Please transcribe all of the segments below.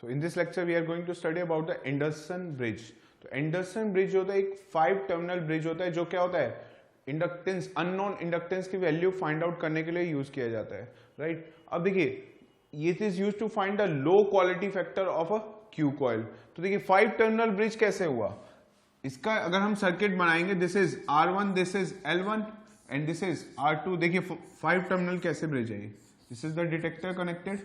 So in this lecture we are going to study about the Anderson bridge. तो Anderson bridge होता है एक 5 terminal bridge होता है जो क्या होता है इंडक्टेंस अननोन इंडक्टेंस की वैल्यू फाइंड आउट करने के लिए यूज किया जाता है, राइट। अब देखिए ये is use to find the low quality factor of a Q coil. तो देखिए 5 टर्मिनल ब्रिज कैसे हुआ, इसका अगर हम सर्किट बनाएंगे, this is R1, this is L1 and this is R2। देखिए 5 टर्मिनल कैसे ब्रिज है, this is the detector connected,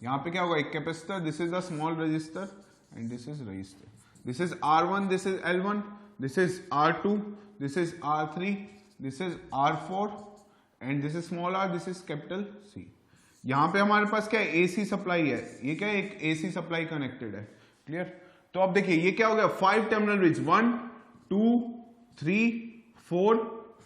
यहाँ पे क्या होगा एक capacitor, this is the small register and this is register, this is R1, this is L1, this is R2, this is R3, this is R4 and this is small r, this is capital C। यहाँ पे हमारे पास क्या है AC supply है, ये क्या है एक AC सप्लाई कनेक्टेड है, क्लियर। तो अब देखिए ये क्या हो गया 5 टर्मिनल ब्रिज, 1 2 3 4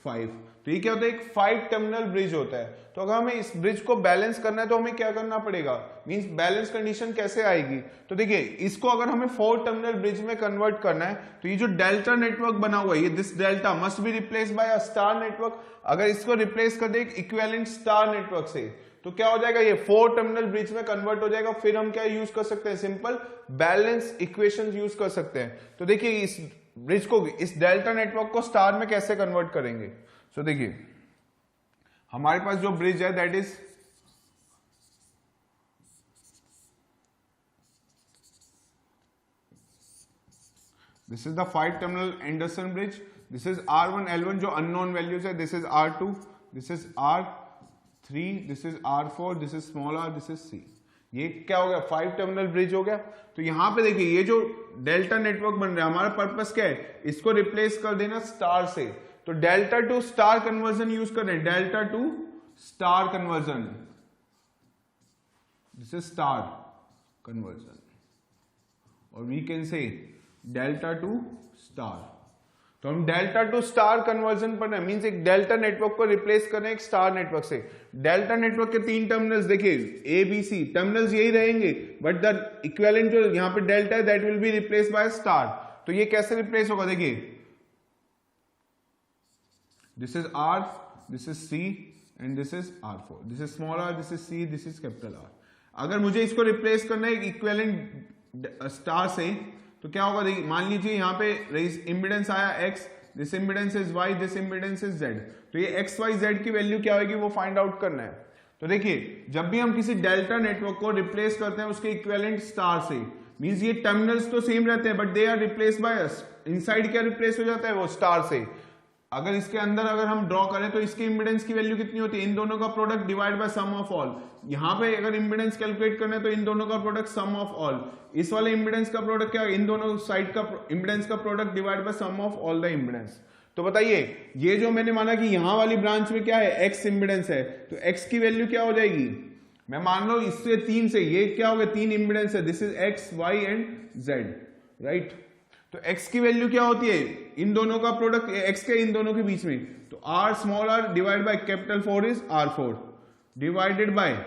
5। तो ये क्या होता है एक 5 टर्मिनल ब्रिज होता है। तो अगर हमें इस ब्रिज को बैलेंस करना है तो हमें क्या करना पड़ेगा, मींस बैलेंस कंडीशन कैसे आएगी। तो देखिए इसको अगर हमें 4 टर्मिनल ब्रिज में कन्वर्ट करना है तो ये जो डेल्टा नेटवर्क बना हुआ है, ये this delta must be replace by a star network. अगर इसको रिप्लेस कर दे एक इक्विवेलेंट स्टार नेटवर्क से तो क्या हो जाएगा, ये 4 टर्मिनल ब्रिज में कन्वर्ट हो जाएगा। फिर हम क्या यूज कर सकते हैं, सिंपल बैलेंस इक्वेशन यूज कर सकते हैं। तो देखिए इस ब्रिज को, इस डेल्टा नेटवर्क को स्टार में कैसे कन्वर्ट करेंगे। सो देखिए हमारे पास जो ब्रिज है that is this is the 5 terminal Anderson bridge, this is R1 L1 जो अननोन वैल्यूज है, this is R2, this is R3, this is R4, this is small r, this is C। ये क्या हो गया 5 terminal bridge हो गया। तो यहां पे देखिए ये जो डेल्टा नेटवर्क बन रहा है, हमारा पर्पस क्या है, इसको रिप्लेस कर देना स्टार से। तो delta to star conversion use कर रहे हैं, delta to star conversion, this is star conversion और we can say delta to star. तो हम डेल्टा टू स्टार कन्वर्जन पर मींस एक डेल्टा नेटवर्क को रिप्लेस कर रहे हैं एक स्टार नेटवर्क से। डेल्टा नेटवर्क के 3 टर्मिनल्स देखिए A B C, टर्मिनल्स यही रहेंगे बट द इक्विवेलेंट जो यहां पे डेल्टा है that will be replace by star. तो ये कैसे रिप्लेस होगा, देखिए this is R, this is C and this is R4, this is small r, this is C, this is capital R। अगर मुझे इसको रिप्लेस करना है इक्विवेलेंट स्टार से तो क्या होगा, देखिए मान लीजिए यहाँ पे इम्पीडेंस आया X, this impedance is Y, this impedance is Z। तो ये X Y Z की वैल्यू क्या होगी वो फाइंड आउट करना है। तो देखिए जब भी हम किसी डेल्टा नेटवर्क को रिप्लेस करते हैं उसके इक्विवेलेंट स्टार से, मींस ये टर्मिनल्स तो सेम रहते हैं but they are replace by us, inside क्या रिप्लेस हो जाता है वो स्टार से। अगर इसके अंदर अगर हम ड्रॉ करें तो इसके इंपीडेंस की वैल्यू कितनी होती है, इन दोनों का product divide by sum of all. यहां पे अगर इंपीडेंस कैलकुलेट करना है तो इन दोनों का प्रोडक्ट सम ऑफ ऑल, इस वाले इंपीडेंस का प्रोडक्ट क्या है, इन दोनों साइड का इंपीडेंस का product divide by sum of all the impedance. तो बताइए ये जो मैंने माना कि यहां वाली ब्रांच में क्या है X इंपीडेंस है, तो X की वैल्यू क्या हो जाएगी, मैं मान लो इससे 3 से ये क्या हो गया 3 इंपीडेंस है, this is X Y and Z, right. तो X की वैल्यू क्या होती है, इन दोनों का प्रोडक्ट X के इन दोनों के बीच में, तो R small r divide by capital 4 is R4 divided by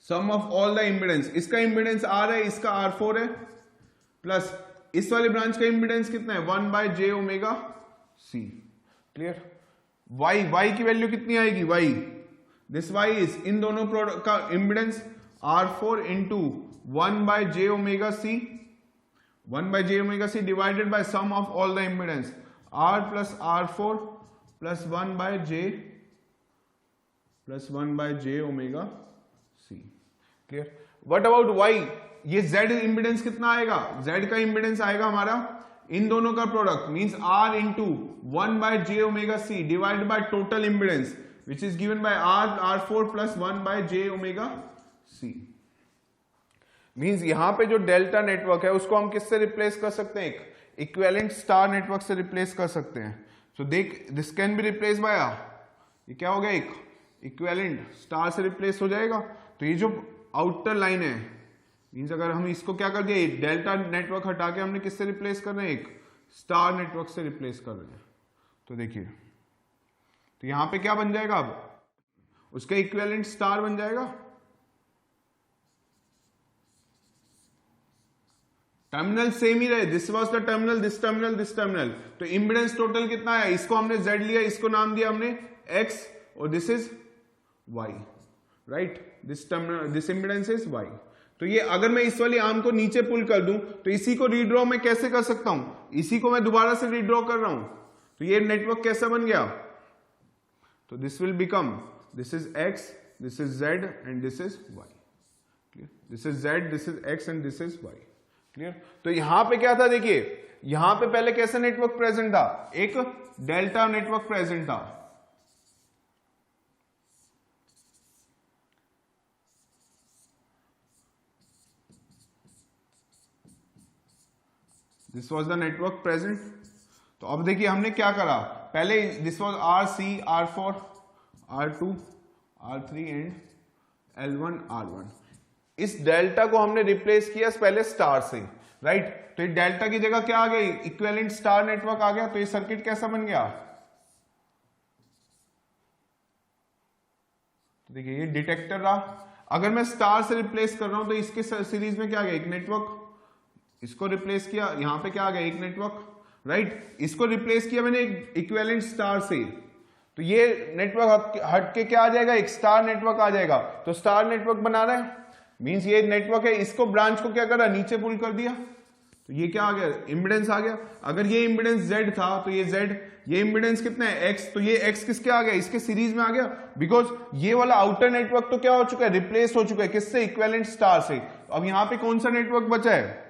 sum of all the impedance. इसका इंपीडेंस R है, इसका R4 है, प्लस इस वाली ब्रांच का इंपीडेंस कितना है 1 by j omega C, clear. Y की वैल्यू कितनी आएगी, Y दिस Y इज इन दोनों प्रोडक्ट का impedance R4 into 1 by j omega C, 1 by j omega C divided by sum of all the impedance R plus R4 plus 1 by j omega C, clear। What about Y, ये Z impedance कितना आएगा, Z का impedance आएगा हमारा इन दोनों का product means R into 1 by j omega C divided by total impedance which is given by R4 plus 1 by j omega C। Means यहां पे जो डेल्टा नेटवर्क है उसको हम किससे रिप्लेस कर सकते हैं, एक इक्विवेलेंट स्टार नेटवर्क से रिप्लेस कर सकते हैं। सो देख this can be replace by, ये क्या हो गया एक इक्विवेलेंट स्टार से रिप्लेस हो जाएगा। तो ये जो आउटर लाइन है मींस अगर हम इसको क्या कर दिया, डेल्टा नेटवर्क हटा के हमने किससे रिप्लेस कर रहे हैं, एक स्टार नेटवर्क से रिप्लेस कर रहे हैं। तो देखिए तो यहां पे क्या बन जाएगा, अब उसका इक्विवेलेंट स्टार बन जाएगा, टर्मिनल सेम ही रहे, this was the terminal, this terminal, this terminal. तो इंपीडेंस टोटल कितना है, इसको हमने Z लिया, इसको नाम दिया हमने X और this is Y, right, this terminal, this impedance is Y। तो ये अगर मैं इस वाली आर्म को नीचे पुल कर दूं तो इसी को रीड्रॉ मैं कैसे कर सकता हूं, इसी को मैं दोबारा से रीड्रॉ कर रहा हूं, तो ये नेटवर्क कैसा बन गया, तो this will become, this is X, this is Z and this is Y, clear, this is Z, this is X and this is Y, clear. तो यहां पे क्या था, देखिए यहां पे पहले कैसा नेटवर्क प्रेजेंट था, एक डेल्टा नेटवर्क प्रेजेंट था, this was the network present. तो अब देखिए हमने क्या करा, पहले this was R C, R4, R2, R3 and L1, R1। इस डेल्टा को हमने रिप्लेस किया पहले स्टार से, राइट। तो डेल्टा की जगह क्या आ गई, इक्विवेलेंट स्टार नेटवर्क आ गया। तो ये सर्किट कैसा बन गया, तो देखिए ये डिटेक्टर रहा। अगर मैं स्टार से रिप्लेस कर रहा हूं तो इसके सीरीज में क्या आ गया, एक नेटवर्क, इसको रिप्लेस किया, यहां पे क्या आ गया, एक नेटवर्क, राइट। इसको रिप्लेस किया मैंने एक इक्विवेलेंट स्टार से, तो ये नेटवर्क हट के क्या आ जाएगा, एक स्टार नेटवर्क आ जाएगा। तो स्टार नेटवर्क बना रहा है, मींस ये नेटवर्क है, इसको ब्रांच को क्या करा, नीचे पुल कर दिया, तो ये क्या आ गया, इंपेडेंस आ गया। अगर ये इंपेडेंस Z था तो ये Z, ये इंपेडेंस कितना है X, तो ये X किसके आ गया, इसके सीरीज में आ गया, बिकॉज ये वाला आउटर नेटवर्क तो क्या हो चुका है, रिप्लेस हो चुका है, किससे, इक्विवेलेंट स्टार से। अब यहां पे कौन सा नेटवर्क बचा है,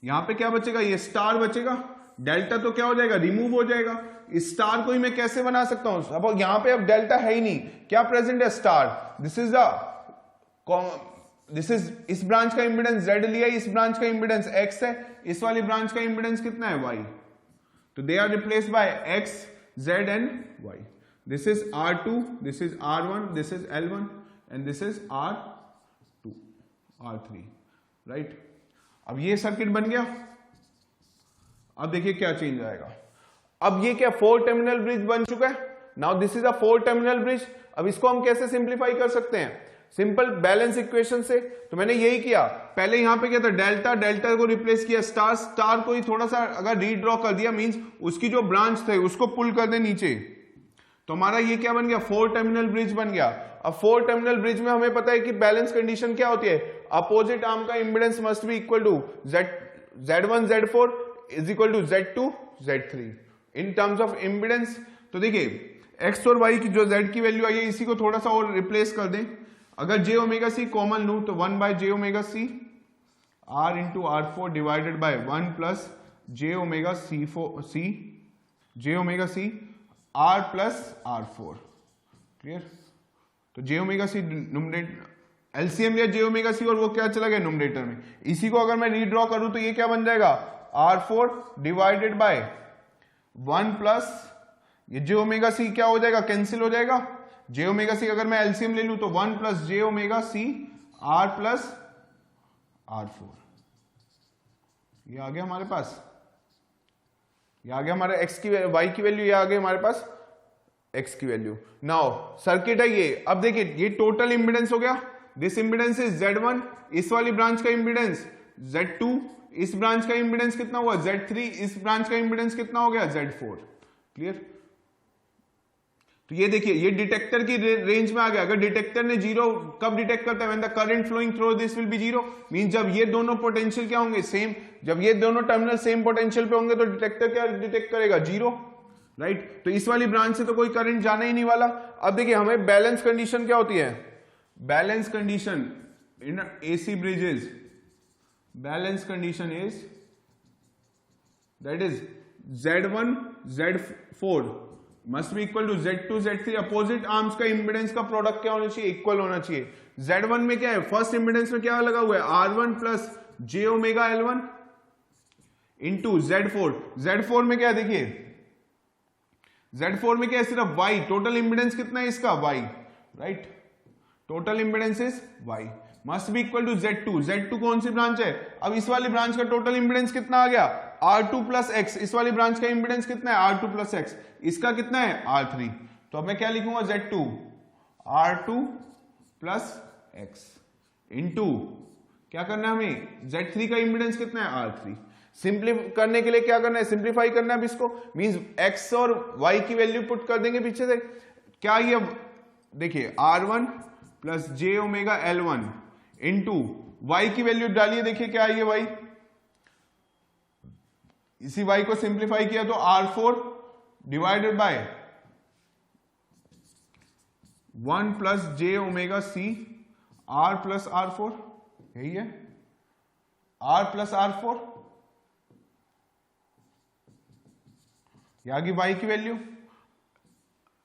यहां पे क्या बचेगा, ये स्टार बचेगा, डेल्टा तो क्या हो जाएगा, रिमूव हो जाएगा। इस स्टार को ही मैं कैसे बना सकता हूं, अब यहां पे अब डेल्टा है ही नहीं, क्या प्रेजेंट है, स्टार। दिस इज इस ब्रांच का इंपेडेंस Z लिया, इस ब्रांच का इंपेडेंस X है, इस वाली ब्रांच का इंपेडेंस कितना है, Y। तो they are replaced by X, Z and Y। This is R2, this is R1, this is L1 and this is R2, R3, right. अब ये सर्किट बन गया। अब देखिए क्या चेंज आएगा, अब ये क्या 4 टर्मिनल ब्रिज बन चुका है। Now this is a 4 terminal bridge. अब इसको हम कैसे सिंप्लीफाई कर सकते हैं, सिंपल बैलेंस इक्वेशन से। तो मैंने यही किया, पहले यहां पे क्या था, डेल्टा, डेल्टा को रिप्लेस किया स्टार, स्टार को ही थोड़ा सा अगर रीड्रॉ कर दिया, मींस उसकी जो ब्रांच थे उसको पुल कर दे नीचे, तो हमारा ये क्या बन गया, 4 टर्मिनल ब्रिज बन गया। अब 4 टर्मिनल ब्रिज में हमें पता है कि बैलेंस कंडीशन क्या होती है, अपोजिट आर्म का impedance must be equal to Z1 Z4 is equal to Z2 Z3 in terms of impedance. तो देखिए X और Y की जो Z की वैल्यू आई है, इसी को थोड़ा सा और रिप्लेस कर दें। अगर j ओमेगा c कॉमन लूं तो 1 by j omega c r into R4 divided by 1 plus j omega c j omega c r plus R4, clear. तो j omega c numerator LCM लिया j ओमेगा c और वो क्या चला गया numerator में। इसी को अगर मैं रीड्रॉ करूं तो ये क्या बन जाएगा, R4 डिवाइडेड बाय 1 प्लस ये j ओमेगा c क्या हो जाएगा, कैंसिल हो जाएगा। j ओमेगा c अगर मैं एलसीएम ले लूं तो 1 plus j omega c r plus R4, ये आ गया हमारे पास, ये आ गया हमारे x की y की वैल्यू, ये आ गई हमारे पास x की वैल्यू। नाउ सर्किट है ये। अब देखिए ये टोटल इंपेडेंस हो गया, दिस इंपेडेंस इज Z1, इस वाली ब्रांच का इंपेडेंस Z2, इस ब्रांच का इंपेडेंस कितना हुआ Z3, इस ब्रांच का इंपेडेंस कितना हो गया Z4, क्लियर। तो ये देखिए ये डिटेक्टर की रेंज में आ गया। अगर डिटेक्टर ने जीरो कब डिटेक्ट करता है, when the current flowing through this will be zero, means जब ये दोनों पोटेंशियल क्या होंगे, सेम। जब ये दोनों टर्मिनल सेम पोटेंशियल पे होंगे तो डिटेक्टर क्या डिटेक्ट करेगा, जीरो, राइट। तो इस वाली ब्रांच से तो कोई करंट जाना ही नहीं वाला। अब देखिए हमें बैलेंस कंडीशन क्या होती है, balance condition in AC bridges, balance condition is that is Z1 Z4 must be equal to Z2 Z3। Opposite arms का इंपेडेंस का प्रोडक्ट क्या होना चाहिए, इक्वल होना चाहिए। Z1 में क्या है, फर्स्ट इंपेडेंस में क्या लगा हुआ है, R1 plus j omega L1 into Z4। Z4 में क्या है, देखिए Z4 में क्या है, सिर्फ Y, टोटल इंपेडेंस कितना है इसका, Y, right, total impedance is Y must be equal to Z2। Z2 कौन सी ब्रांच है, अब इस वाली ब्रांच का टोटल इंपेडेंस कितना आ गया, R2 प्लस X। इस वाली ब्रांच का इंपेडेंस कितना है, R2 प्लस X, इसका कितना है R3। तो अब मैं क्या लिखूंगा, Z2 R2 plus X into क्या करना है हमें, Z3 का इंपेडेंस कितना है R3। सिंप्लीफाई करने के लिए क्या करना है, सिंप्लीफाई करना है अब इसको, मींस X और Y की वैल्यू पुट कर देंगे पीछे से। क्या ये देखिए R1 प्लस जे ओमेगा L1 इंटू वाई की वैल्यू डालिए, देखिए क्या आई है वाई, इसी वाई को सिंप्लीफाई किया तो R4 divided by 1 plus J omega C R plus R4, यही है R प्लस R4, यहां की y की value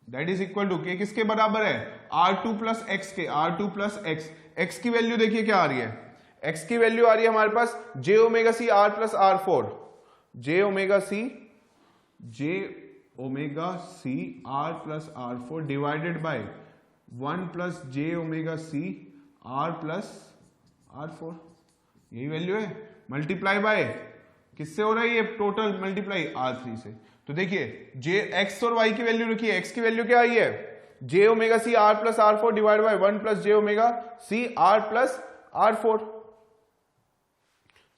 that is equal to के किसके बराबर है, R2 प्लस एक्स के, R2 प्लस एक्स, एक्स की वैल्यू देखिए क्या आ रही है, एक्स की वैल्यू आ रही है हमारे पास j omega C R plus R4, j omega C R plus R4 divided by 1 plus J omega C R plus R4, यही वैल्यू है, मल्टीप्लाई बाय किससे हो रहा है ये टोटल मल्टीप्लाई R3 से। तो देखिए जे एक्स और वाई की वैल्यू रखिए, एक्स की वैल्यू क्या आई है, j omega C R plus R4 divide by 1 plus J omega C R plus R4,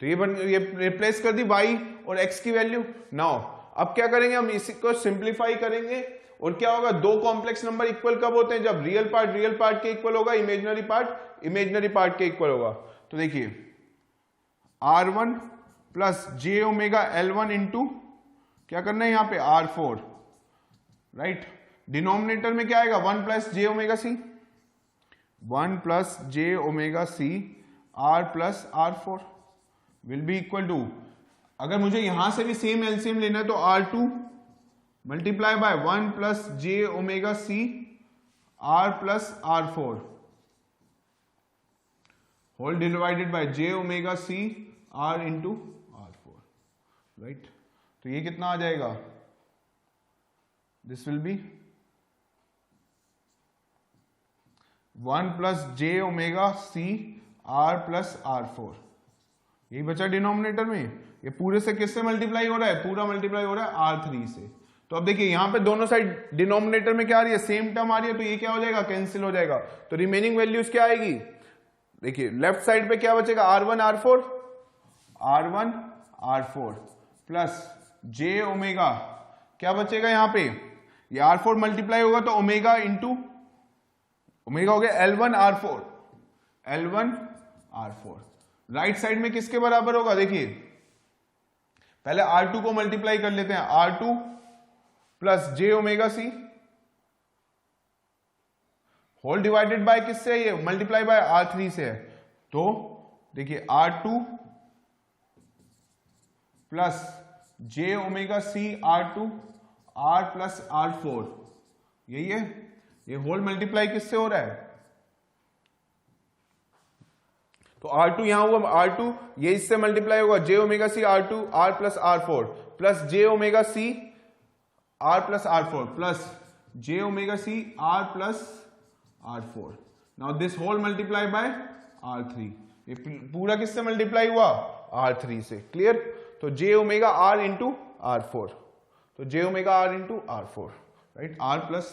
तो ये रिप्लेस कर दी y और x की वैल्यू। नाउ अब क्या करेंगे, हम इसी को सिंप्लीफाई करेंगे और क्या होगा, दो कॉम्प्लेक्स नंबर इक्वल कब होते हैं, जब रियल पार्ट के इक्वल होगा, इमेजिनरी पार्ट के इक्वल होगा। तो देखिए R1 प्लस जे ओमेगा L1 इंटू क्या करना है यहां पे R4, राइट, डिनोमिनेटर में क्या आएगा 1 plus J omega C, 1 plus J omega C R plus R4 will be equal to, अगर मुझे यहां से भी सेम एलसीएम लेना है तो R2 multiply by 1 plus J omega C R plus R4 whole divided by J omega C R into R4, right. तो ये कितना आ जाएगा, this will be 1 plus J omega C R plus R4, यही बचा डिनोमिनेटर में। ये पूरे से किससे मल्टीप्लाई हो रहा है, पूरा मल्टीप्लाई हो रहा है R3 से। तो अब देखिए यहां पे दोनों साइड डिनोमिनेटर में क्या आ रही है, सेम टर्म आ रही है, तो ये क्या हो जाएगा, कैंसिल हो जाएगा। तो रिमेनिंग वैल्यूज क्या आएगी, देखिए लेफ्ट साइड पे क्या बचेगा, R1 R4 प्लस जे ओमेगा, क्या बचेगा यहां पे, ये R4 मल्टीप्लाई होगा तो ओमेगा इंटू ओमेगा हो गया L1 R4, राइट साइड में किसके बराबर होगा, देखिए पहले R2 को मल्टीप्लाई कर लेते हैं, R2 plus J omega C whole divided by किससे, ये मल्टीप्लाई बाय R3 से है। तो देखिए R2 प्लस जे omega C R2 R plus R4, यही है, ये होल मल्टीप्लाई किससे हो रहा है, तो R2 यहां हुआ, R2 ये इससे मल्टीप्लाई होगा, j omega C R2 R plus R4 plus J omega C R plus R4 plus J omega C R plus R4। Now this whole multiply by R3, ये पूरा किससे मल्टीप्लाई हुआ, R3 से, clear. तो j omega R into R4, तो j omega R into R4, right, R plus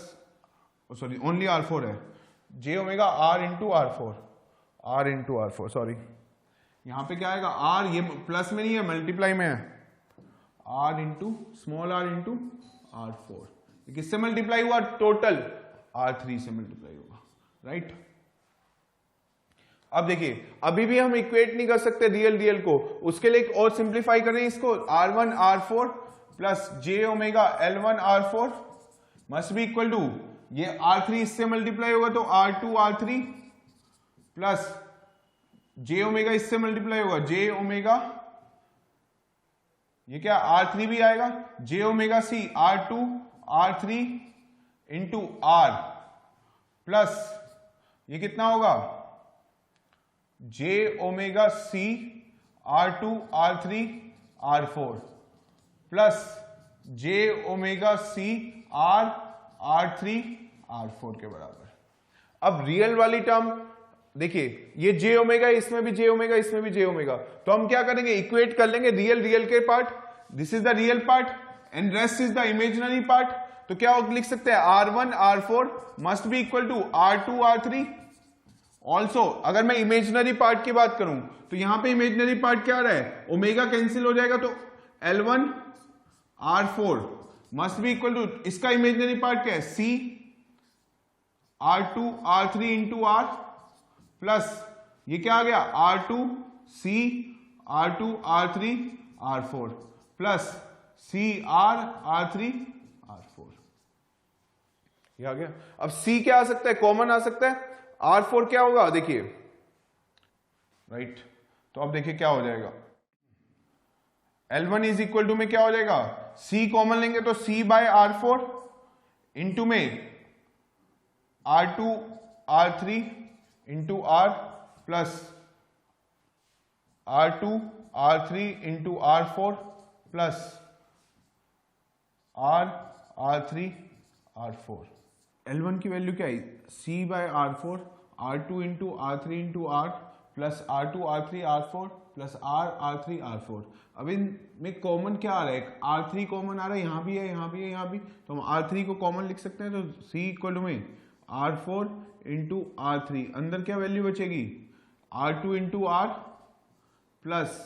sorry only R4 है, j omega R into R4 sorry, यहां पे क्या आएगा R, ये प्लस में नहीं है मल्टीप्लाई में है, R into small r into R4, किससे मल्टीप्लाई हुआ, टोटल R3 से मल्टीप्लाई हुआ, राइट। अब देखिए अभी भी हम इक्वेट नहीं कर सकते रियल को, उसके लिए एक और सिंप्लीफाई करें इसको, R1 R4 plus J omega L1 R4 must be equal to, ये R3 इससे मल्टीप्लाई होगा तो R2 R3 प्लस जे ओमेगा इससे मल्टीप्लाई होगा, जे ओमेगा ये क्या R3 भी आएगा, j omega C R2 R3 into R plus ये कितना होगा, j omega C R2 R3 R4 plus जे ओमेगा सी R3 R4 के बराबर। अब रियल वाली टर्म देखिए, ये जे ओमेगा, इसमें भी जे ओमेगा, इसमें भी जे ओमेगा, तो हम क्या करेंगे, इक्वेट कर लेंगे रियल के part, this is the real part and rest is the imaginary part. तो क्या लिख सकते हैं, R1 R4 must be equal to R2 R3। Also अगर मैं इमेजिनरी पार्ट की बात करूं तो यहां पे इमेजिनरी पार्ट क्या आ रहा है, ओमेगा कैंसिल हो जाएगा, तो L1 R4 must be equal to, इसका इमेजिनरी पार्ट क्या है, C R2 R3 into R plus ये क्या आ गया R2 C R2 R3 R4 plus C R R3 R4। ये आ गया। अब C क्या आ सकता है, कॉमन आ सकता है, R4 क्या होगा देखिए, राइट। तो अब देखिए क्या हो जाएगा, L1 इज इक्वल टू में क्या हो जाएगा, C कॉमन लेंगे तो C बाय R4 इंटू में R2 R3 into R plus R2 R3 into R4 plus R3 R4। L1 की वैल्यू क्या है, C by R4 R2 into R3 into R plus R2 R3 R4 plus R3 R4। अब इनमें common क्या आ रहा है, R3 common आ रहा है, यहाँ भी है, यहाँ भी है, यहाँ भी, तो हम R3 को कॉमन लिख सकते हैं। तो C इक्वल में R4 इंटू R3, अंदर क्या वैल्यू बचेगी, R2 into R plus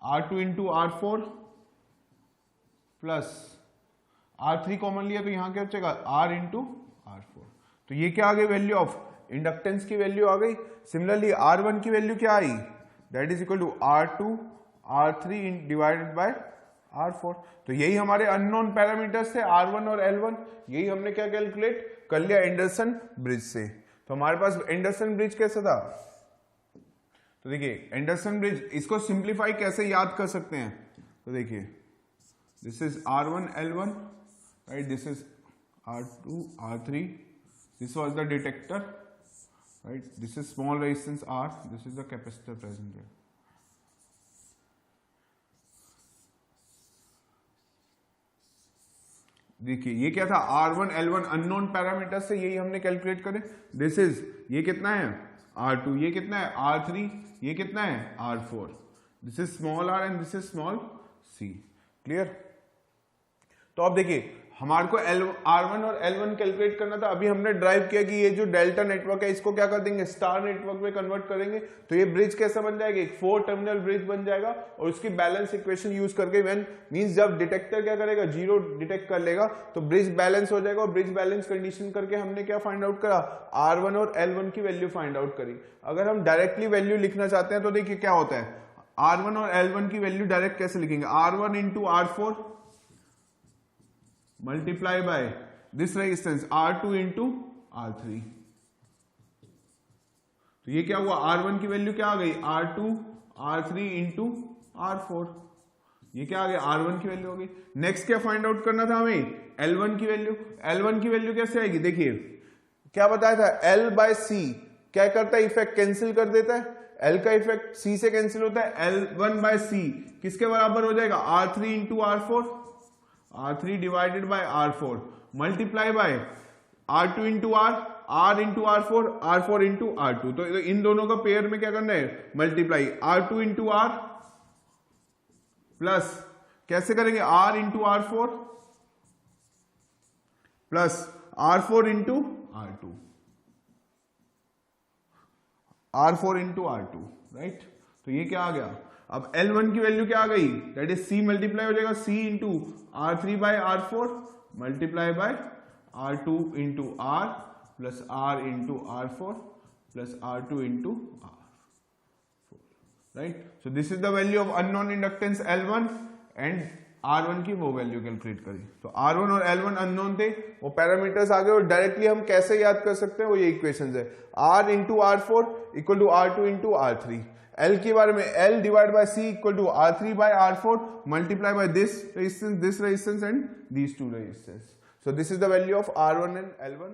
R2 into R4 plus R3 common लिया तो यहाँ क्या बचेगा, R इंटू R4। तो ये क्या आ गई, वैल्यू ऑफ इंडक्टेंस की वैल्यू आ गई। सिमिलरली R1 की वैल्यू क्या आई, that is equal to R2 R3 divided by R4। तो यही हमारे अननोन पैरामीटर्स थे R1 और L1, यही हमने क्या कैलकुलेट कर लिया एंडरसन ब्रिज से। तो हमारे पास एंडरसन ब्रिज कैसा था, तो देखिए एंडरसन ब्रिज, इसको सिंप्लीफाई कैसे याद कर सकते हैं, तो देखिए this is R1 L1, right, this is R2 R3, this was the detector, right, this is small resistance R, this is the capacitor present here। देखिए ये क्या था, R1 L1 अननोन पैरामीटर से यही हमने कैलकुलेट करे। दिस इज, ये कितना है R2, ये कितना है R3, ये कितना है R4, this is small r and this is small c। Clear. तो अब देखिए हमारे को R1 और L1 कैलकुलेट करना था। अभी हमने ड्राइव किया कि ये जो डेल्टा नेटवर्क है इसको क्या कर देंगे, स्टार नेटवर्क में कन्वर्ट करेंगे। तो ये ब्रिज कैसा बन जाएगा, एक 4 टर्मिनल ब्रिज बन जाएगा। और उसकी बैलेंस इक्वेशन यूज करके व्हेन मींस जब डिटेक्टर क्या करेगा, 0 डिटेक्ट कर लेगा तो ब्रिज बैलेंस हो जाएगा। और ब्रिज बैलेंस कंडीशन करके हमने क्या फाइंड आउट करा, R1 और L1 की वैल्यू फाइंड आउट करी। अगर हम डायरेक्टली वैल्यू लिखना चाहते हैं तो देखिए क्या होता है, R1 और L1 की वैल्यू डायरेक्ट कैसे लिखेंगे, R1 into R4 multiply by this resistance R2 into R3। तो ये क्या हुआ, R1 की वैल्यू क्या आ गई, R2 R3 इंटू R4। ये क्या आ गया, R1 की वैल्यू हो गई। नेक्स्ट क्या फाइंड आउट करना था हमें, L1 की वैल्यू। L1 की वैल्यू कैसे आएगी, देखिए क्या बताया था, L बाय C क्या करता है, इफेक्ट कैंसिल कर देता है। L का इफेक्ट C से कैंसिल होता है, L1 बाय C किसके बराबर हो जाएगा, R3 into R4, R3 divided by R4 multiply by R2 into R into R4, R4 into R2। तो इन दोनों का पेयर में क्या करना है, multiply R2 into R plus कैसे करेंगे, R into R4 plus R4 into R2, R4 into R2, right. तो ये क्या आ गया, अब L1 की वैल्यू क्या आ गई, दैट इज C मल्टीप्लाई हो जाएगा C into R3 by R4 multiply by R2 into R plus R into R4 plus R2 into R4, right. So this is the value of unknown inductance L1 and R1 की वो value calculate करी। तो R1 और L1 unknown थे, वो parameters आ गए। और directly हम कैसे याद कर सकते हैं, वो ये इक्वेशंस है, R into R4 equal to R2 into R3। L के बारे में L divide by C equal to R3 by R4 multiply by this resistance and these two resistance. So this is the value of R1 and L1.